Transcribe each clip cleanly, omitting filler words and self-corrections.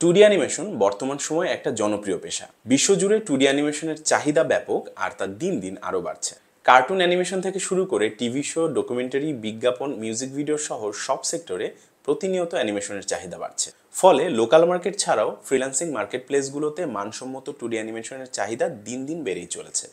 টুডি animation বর্তমান সময়ে একটা জনপ্রিয় পেশা। বিশ্বজুড়ে টুডি অ্যানিমেশনের চাহিদা ব্যাপক আর তা দিন দিন আরও বাড়ছে। কার্টুন অ্যানিমেশন থেকে শুরু করে টিভি শো, ডকুমেন্টারি, বিজ্ঞাপন, মিউজিক ভিডিও সহ সব সেক্টরে প্রতিনিয়ত অ্যানিমেশনের চাহিদা বাড়ছে। ফলে লোকাল মার্কেট ছাড়াও ফ্রিল্যান্সিং মার্কেট প্লেসগুলোতে মানসম্মত টুডি অ্যানিমেশনের চাহিদা দিন দিন বেড়েই চলেছে।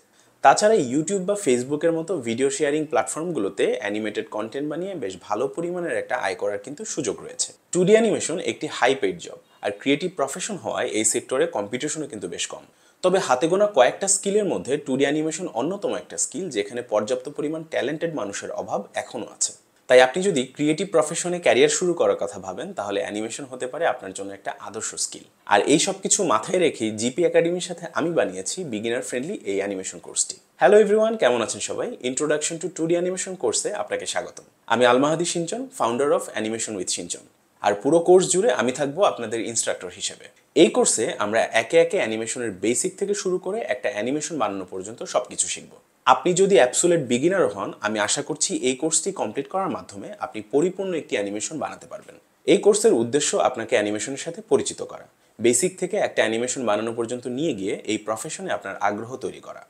তাছাড়া ইউটিউব বা ফেসবুকের মতো ভিডিও শেয়ারিং প্ল্যাটফর্মগুলোতে অ্যানিমেটেড কন্টেন্ট বানিয়ে বেশ ভালো পরিমাণের একটা আয় করার কিন্তু সুযোগ রয়েছে। টুডি অ্যানিমেশন একটি হাই পেইড জব, আর ক্রিয়েটিভ প্রফেশন হওয়ায় এই সেক্টরে কম্পিটিশনও কিন্তু বেশ কম। তবে হাতে গোনা কয়েকটা স্কিলের মধ্যে টুডি অ্যানিমেশন অন্যতম একটা স্কিল যেখানে পর্যাপ্ত পরিমাণ ট্যালেন্টেড মানুষের অভাব এখনও আছে। তাই আপনি যদি ক্রিয়েটিভ প্রফেশনে ক্যারিয়ার শুরু করার কথা ভাবেন, তাহলে অ্যানিমেশন হতে পারে আপনার জন্য একটা আদর্শ স্কিল। আর এই সব কিছু মাথায় রেখেই জিপি একাডেমির সাথে আমি বানিয়েছি বিগিনার ফ্রেন্ডলি এই অ্যানিমেশন কোর্সটি। হ্যালো এভরিওয়ান, কেমন আছেন সবাই? ইন্ট্রোডাকশন টু টুডি অ্যানিমেশন কোর্সে আপনাকে স্বাগতম। আমি আলমাহাদি সিঞ্চন, ফাউন্ডার অফ অ্যানিমেশন উইথ সিঞ্চন। আর পুরো কোর্স জুড়ে আমি থাকবো আপনাদের ইনস্ট্রাক্টর হিসেবে। এই কোর্সে আমরা একে একে অ্যানিমেশনের বেসিক থেকে শুরু করে একটা অ্যানিমেশন বানানো পর্যন্ত সবকিছু শিখব। আপনি যদি অ্যাবসোলিউট বিগিনার হন, আমি আশা করছি এই কোর্সটি কমপ্লিট করার মাধ্যমে আপনি পরিপূর্ণ একটি অ্যানিমেশন বানাতে পারবেন। এই কোর্সের উদ্দেশ্য আপনাকে অ্যানিমেশনের সাথে পরিচিত করা, বেসিক থেকে একটা অ্যানিমেশন বানানো পর্যন্ত নিয়ে গিয়ে এই প্রফেশনে আপনার আগ্রহ তৈরি করা।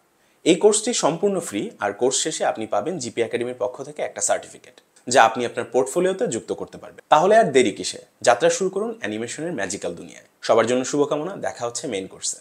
এই কোর্সটি সম্পূর্ণ ফ্রি, আর কোর্স শেষে আপনি পাবেন জিপি একাডেমির পক্ষ থেকে একটা সার্টিফিকেট, যা আপনি আপনার পোর্টফোলিওতে যুক্ত করতে পারবেন। তাহলে আর দেরি কিসে, যাত্রা শুরু করুন অ্যানিমেশনের ম্যাজিক্যাল দুনিয়ায়। সবার জন্য শুভকামনা, দেখা হচ্ছে মেইন কোর্সে।